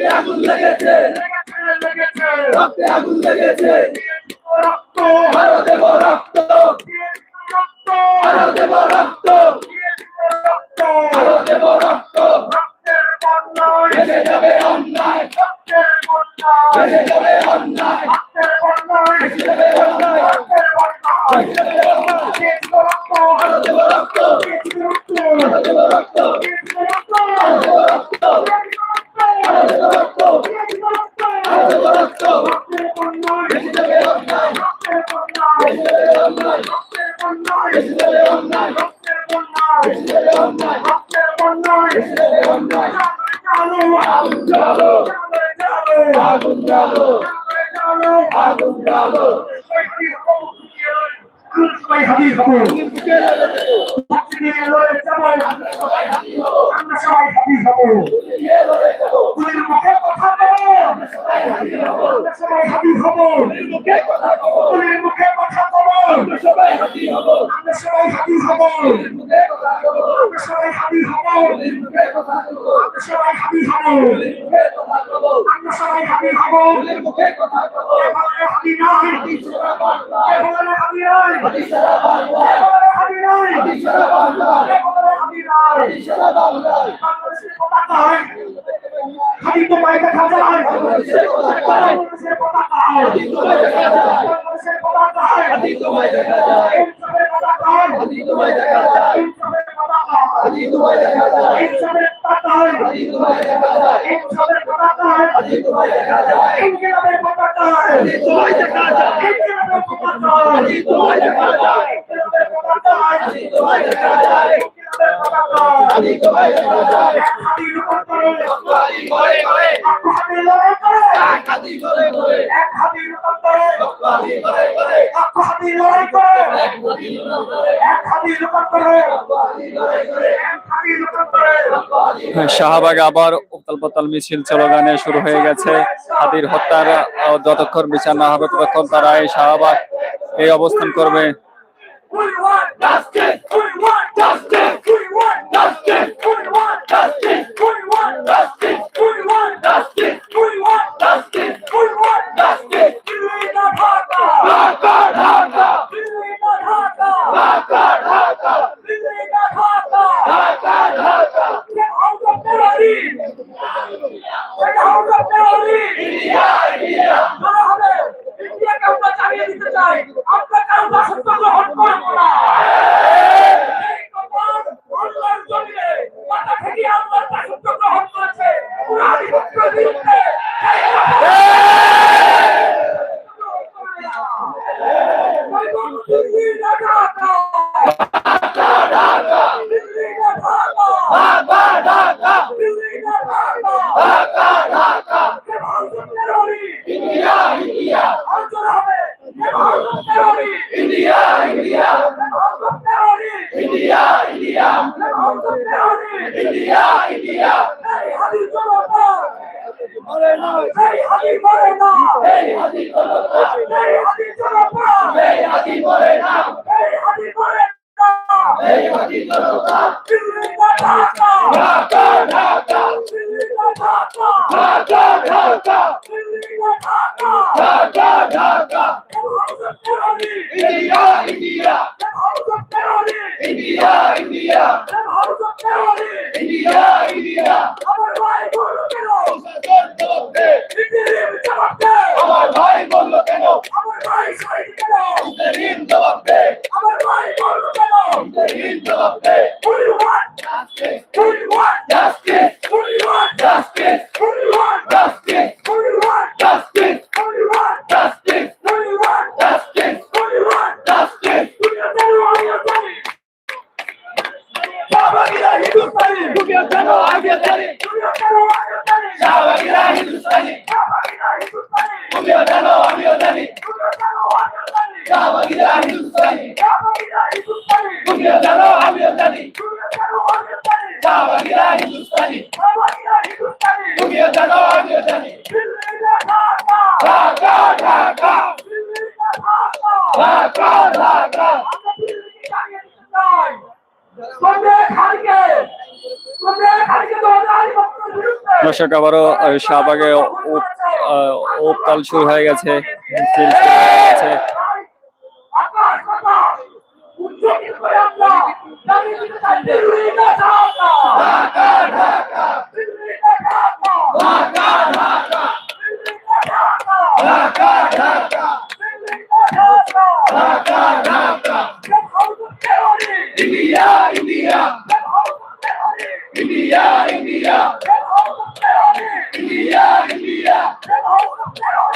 আগুন লেগেছে রক্তে আগুন লেগেছে রক্ত আরো দেব রক্ত রক্ত আরো দেব রক্ত রক্ত আরো দেব রক্ত রক্তের বন্যায় ভেসে যাবে অন্যায় রক্তের বন্যায় ভেসে যাবে অন্যায় রক্তের বন্যায় ভেসে যাবে অন্যায় রক্তের বন্যায় ভেসে যাবে অন্যায় রক্ত আরো দেব রক্ত রক্ত আরো দেব রক্ত রক্ত আরো দেব রক্ত আরো দেব রক্ত আরো দেব রক্ত রক্তের বন্যায় ভেসে যাবে অন্যায় রক্তের বন্যায় ভেসে যাবে অন্যায় রক্তের বন্যায় ভেসে যাবে অন্যায় রক্তের বন্যায় ভেসে যাবে অন্যায় রক্তের বন্যায় ভেসে যাবে অন্যায় চালো আগুন জ্বালো চালো আগুন জ্বালো চালো আগুন জ্বালো সবাই হাজির হবো বুকে লাগাতে আমরা সবাই হাজির হবো পুলির মুখে কথা বলো আমরা সবাই হাজির হবো মুখে কথা বলো পুলির মুখে কথা বলো আমরা সবাই হাজির হব আমরা সবাই হাজির হবো মুখে কথা বলো আমরা সবাই হাজির হবো মুখে কথা বলো আমরা সবাই হাজির হবো মুখে কথা বলো আমরা সবাই হাজির হবো মুখে কথা বলো এবারে হাজির নয় সারা বাংলা এবারে হাজির নয় সারা বাংলা এবারে হাজির নয় সারা বাংলা এবারে হাজির নয় সারা বাংলা বাংলাদেশের পতাকায় খালি তোমায় দেখা যায় বাংলাদেশের পতাকায় বাংলাদেশের পতাকায় হাতি তোমায় দেখা যায় বাংলাদেশের পতাকায় হাতি তোমায় দেখা যায় ইনসাফের পতাকায় হাতি তোমায় দেখা যায় ইনসাফের পতাকায় হাতি তোমায় দেখা যায় ইনসাফের পতাকায় হাতি তোমায় দেখা যায় ইনসাফের পতাকায় হাতি তোমায় দেখা যায় ইনকিলাবের পতাকায় হাতি তোমায় দেখা যায় ইনকিলাবের পতাকায় হাতি তোমায় দেখা যায় ইনকিলাবের পতাকায় হাতি তোমায় দেখা যায় ইনকিলাবের পতাকায় হাতি তোমায় দেখা যায় হাতি রূপান্তরে হাতি ঘরে ঘরে হাতি লড়াই করে হাতি ঘরে ঘরে এক হাতি রূপান্তরে হাতি ঘরে ঘরে হাতি লড়াই করে হাতি ঘরে এক হাতি রূপান্তরে হাতি ঘরে ঘরে এক হাতি রূপান্তরে শাহবাগে আবার উত্তাল পাতাল মিছিল স্লোগানে শুরু হয়ে গেছে। হাতির হত্যার যতক্ষণ বিচার না হবে ততক্ষণ তারা এই শাহবাগ এই অবস্থান করবে। We want justice. We want justice. We want justice. We want justice. We want justice. We want justice. We want justice. We want justice. Dilli na Dhaka. Dhaka Dhaka Dilli na Dhaka. Dhaka Dhaka Dilli na Dhaka. Dhaka Dhaka Get out of terrorism. Get out of terrorism. India India বলা হবে ইন্ডিয়াকে আমরা চালিয়ে দিতে চাই। আমরা কারো দাসত্ব গ্রহণ করব না। এই কপাল আল্লাহর জমিনে মাথা থেকে আল্লাহর দাসত্ব গ্রহণ করেছে। পুরো আধিপত্যের বিরুদ্ধে এই কপাল দিল্লি না ঢাকা। ঢাকা দিল্লি না ঢাকা। ঢাকা ঢাকা দিল্লি না ঢাকা। ঢাকা ঢাকা হেফাজত terrorist। ইন্ডিয়া ইন্ডিয়া আলোচনা হবে হেফাজত terrorist। ইন্ডিয়া ইন্ডিয়া হেফাজত terrorist। ইন্ডিয়া ইন্ডিয়া হেফাজত terrorist। ইন্ডিয়া ইন্ডিয়া এই হাদিস জনতা। মরে নয় এই হাদিস মরে না। এই হাতি জনতা এই হাদিস জনতা। এই হাতি মরে না এই হাদিস মরে না। এই হাতি জনতা দিল্লি না ঢাকা। ঢাকা ঢাকা দিল্লি না ঢাকা। ঢাকা ঢাকা দিল্লি না ঢাকা। ঢাকা ঢাকা হেফাজত terrorist। ইন্ডিয়া ইন্ডিয়া হেফাজত terrorist। ইন্ডিয়া ইন্ডিয়া হেফাজত terrorist। ইন্ডিয়া ইন্ডিয়া আমার ভাই বললো কেন? ইন্দিরিম জবাব দে। আমার ভাই বলল কেন আমার ভাই শহীদ কেন? ইন্টারিম জবাব দে আমার ভাই বললো কেন? ইন্টারিম জবাব দে Who do you want? Justice Who do you want? Justice Who do you want? Justice Who do you want? Justice Who do you want? Justice Who do you want? Justice Who do you want? Justice Who do you want? Justice দুনিয়া জানো আমিও জানি। শাহবাগীরা হিন্দুস্তানি দুনিয়া জানো আগে জানি দুনিয়া জানো আমিও জানি। শাহবাগীরা হিন্দুস্তানি শাহবাগীরা হিন্দুস্তানি। দুনিয়া জানো আমিও জানি দুনিয়া জানো আমিও জানি। শাহবাগীরা হিন্দুস্তানি শাহবাগীরা হিন্দুস্তানি। দুনিয়া জানো আমিও জানি দুনিয়া জানো আমিও জানি। শাহবাগীরা হিন্দুস্তানি শাহবাগীরা হিন্দুস্তানি। দুনিয়া জানো আমিও জানি দিল্লি না ঢাকা। ঢাকা ঢাকা দিল্লি না ঢাকা। ঢাকা ঢাকা আমরা দিল্লিকে চালিয়ে দিতে চাই। তোমরা খালিকে 2008 বছরের বিরুদ্ধে দর্শক আবারও শাহবাগে উত্তাল শুরু হয়ে গেছে, মিছিল শুরু হয়ে গেছে। আকাশ বাতাস উচ্চকিত করে আমরা দাবি দিতে চাই দিল্লিতে ঢাকা ঢাকা ঢাকা দিল্লিতে ঢাকা ঢাকা ঢাকা দিল্লিতে ঢাকা ঢাকা ঢাকা দিল্লিতে Dhaka Dhaka Dhaka Get out of terror! India, India! Get out of terror! India, India! Get out of terror! India, India! Get out of terror!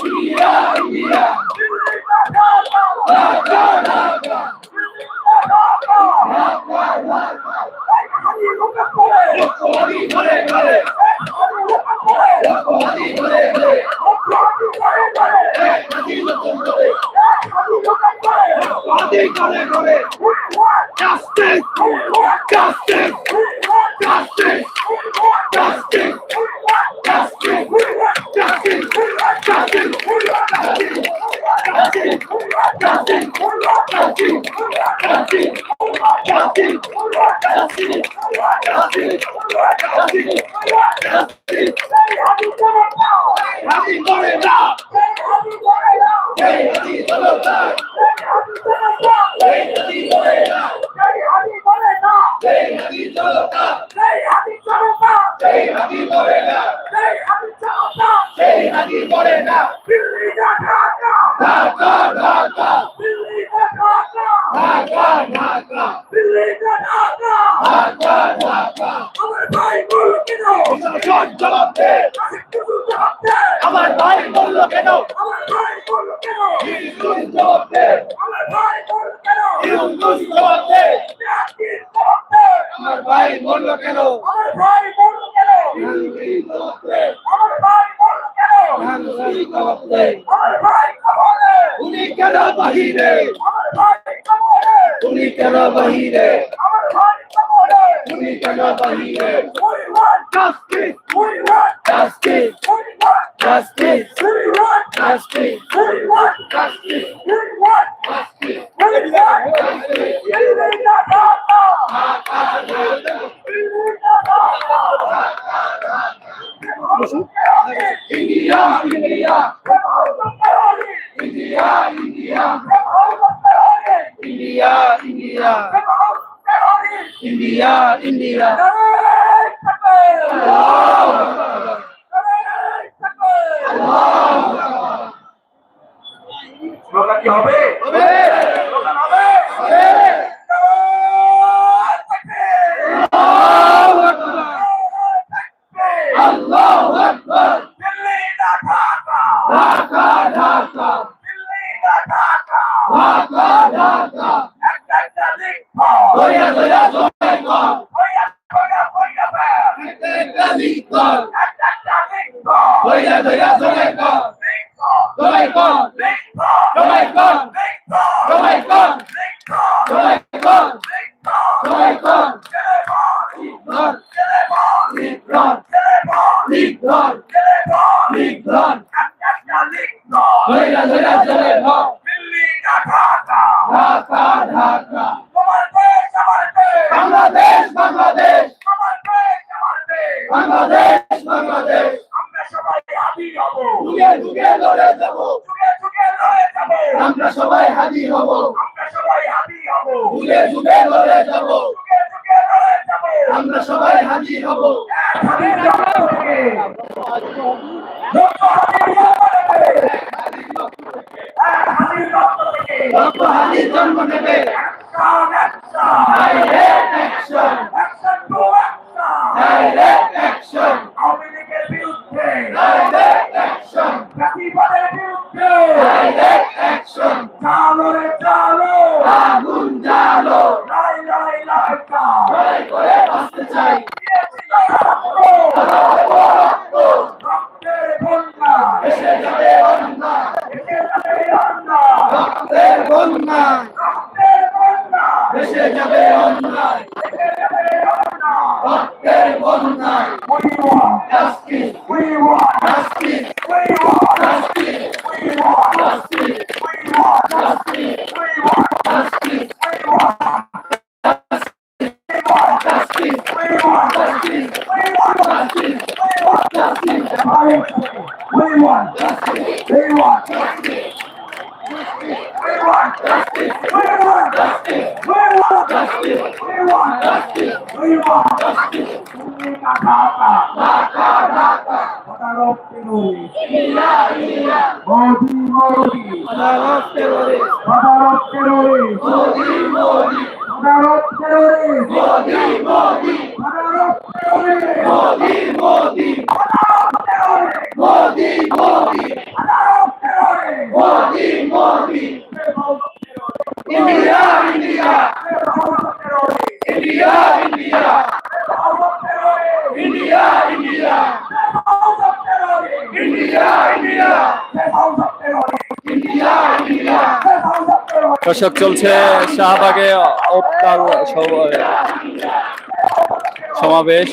India, India! দিল্লিতে ঢাকা ঢাকা ঢাকা দিল্লিতে ঢাকা ঢাকা ঢাকা হানি লোকে করে হানি করে করে হানি লোকে করে হানি করে করে হানি করে করে হানি লোকে করে হানি লোকে করে হানি করে করে justice justice justice justice আমার ভাই বলল কেন আমার ভাই বলল কেন ইউনুস জবাব দে আমার ভাই বলল কেন ইউনুস জবাব দে আমার ভাই বলল কেন আমার ভাই বলল কেন ইউনুস জবাব দে আমার ভাই বলল কেন ইউনুস জবাব দে আমার ভাই কবরে উনি কেন বাহিরে আমার ভাই কবরে উনি কেন বাহিরে আমার ভাই কবরে উনি কেন বাহিরে we want justice we want justice we want justice we want justice we want justice we want justice we want justice দিল্লিতে ঢাকা ঢাকা দিল্লিতে Dhaka India India India India India India India India slogan কি হবে হবে স্লোগান হবে হবে আল্লাহু আকবার দিল্লি ঢাকা ঢাকা ঢাকা দিল্লি ঢাকা ঢাকা ঢাকা একটা লিখো হইয়া হইয়া জয় কর হইয়া হইয়া হইয়া একটা লিখো একটা লিখো হইয়া হইয়া জয় কর জয় কর জয় কর জয় কর জয় কর জয় কর লিখর লিখর লিখর লিখর একটা লিখো হইয়া হইয়া জয় কর দিল্লি ঢাকা ঢাকা ঢাকা তোমার দেশ আমার দেশ বাংলাদেশ বাংলাদেশ আমার দেশ আমার দেশ বাংলাদেশ বাংলাদেশ আমরা সবাই হাজির হব যুগে যুগে লড়ে যাব যুগে যুগে লড়ে যাব আমরা সবাই হাজির হব আমরা সবাই হাজির হব যুগে যুগে লড়ে যাব যুগে যুগে লড়ে যাব আমরা সবাই হাজির হব হাজির হব লক্ষ হাজির জন্ম নেবে direct action action to action direct action Awami লীগের বিরুদ্ধে ডাইরেক্ট অ্যাকশন জাতিবাদের বিরুদ্ধে ডাইরেক্ট অ্যাকশন চালো রে চালো আগুন জ্বালো লাই লাই লাইকা জয় করে বাঁচতে চাই রক্তের বন্যা এসে যাবে অন্যা এসে যাবে অন্যা রক্তের বন্যা রক্তের বন্যা এসে যাবে অন্যা এসে যাবে অন্যা রক্তের বন্যা we want justice we want justice we want justice we want justice we want justice we want justice we want justice we want justice we want justice we want justice we want দর্শক, চলছে শাহবাগে ইফতার সমাবেশ।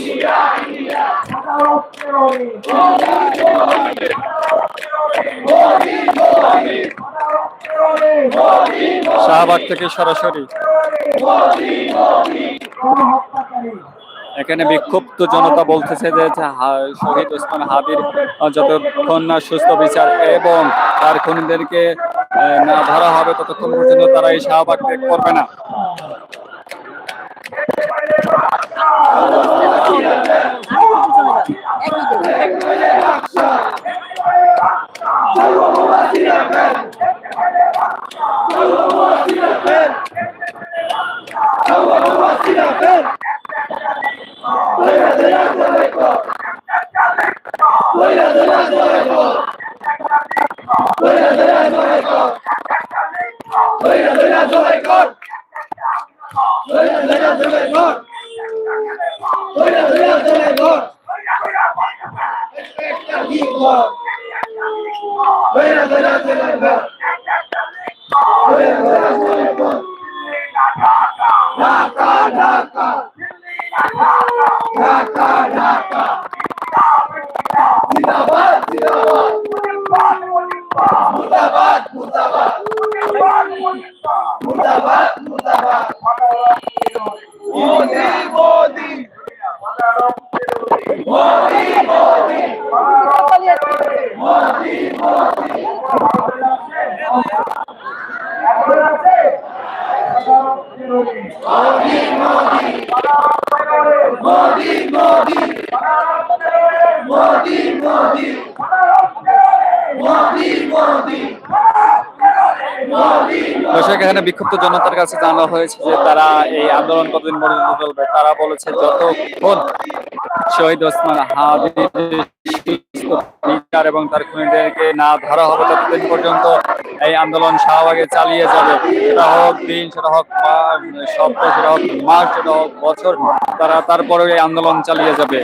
শাহবাগ থেকে সরাসরি এখানে বিক্ষুব্ধ জনতা বলতেছে যে শহীদ ওসমান হাদির যতক্ষণ না সুস্থ বিচার এবং তার খুনিদেরকে না ধরা হবে ততক্ষণ পর্যন্ত তারা এই শাহবাগ ত্যাগ করবে না। দর্শক, এখানে বিক্ষুব্ধ জনতার কাছে জানানো হয়েছে যে তারা এই আন্দোলন কতদিন পর্যন্ত চলবে। তারা বলেছে যতক্ষণ শহীদ ওসমান হাদির বিচার এবং তার খুনিদেরকে না ধরা হবে ততদিন পর্যন্ত এই আন্দোলন শাহবাগে চালিয়ে যাবে। সেটা হোক দিন, সেটা হোক সপ্তাহ, সেটা হোক মাস, সেটা হোক বছর, তারা তারপরে এই আন্দোলন চালিয়ে যাবে।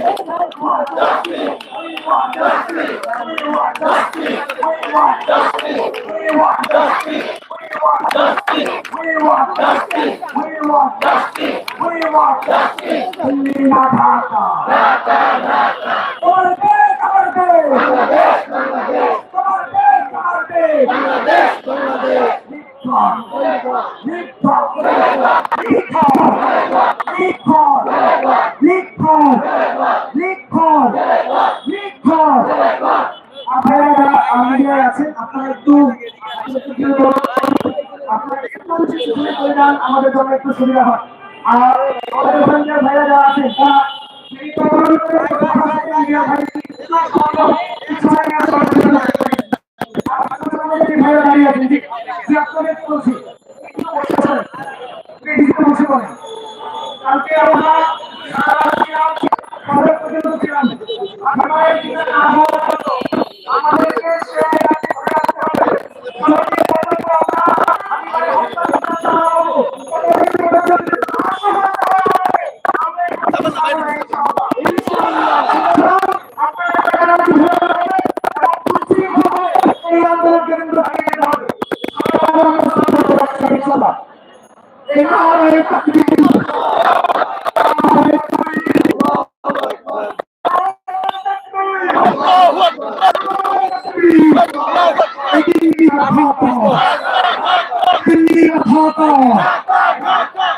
আমাদের জন্য একটু সুবিধা হয়। আর আমাদের ভাইরা যারা আছেন কালকে আমরা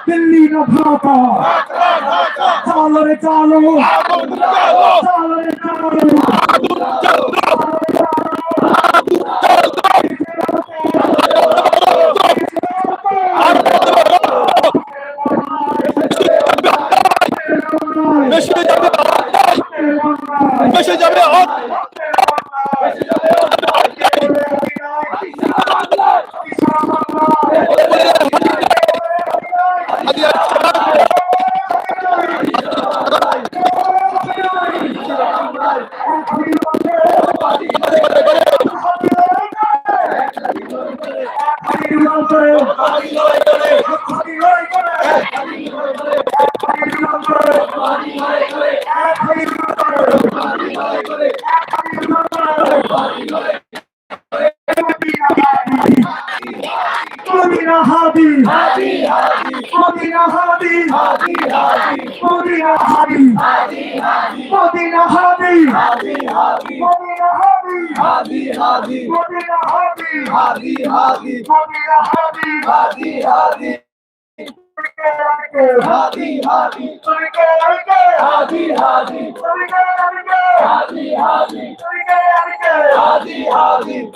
दिल्ली न भागा चलो रे चलो বেশি যাবে হক Modina Hadi, Hadi, Hadi, Modina Hadi, Hadi, Hadi, Modina Hadi, Hadi, Hadi, Modina Hadi, Hadi, Hadi, Modina Hadi, Hadi, Hadi, Modina Hadi, Hadi, Hadi, Modina Hadi, Hadi, Hadi. Hadi, Hadi, Hadi, Hadi, Hadi, Hadi, Hadi, Hadi, Hadi.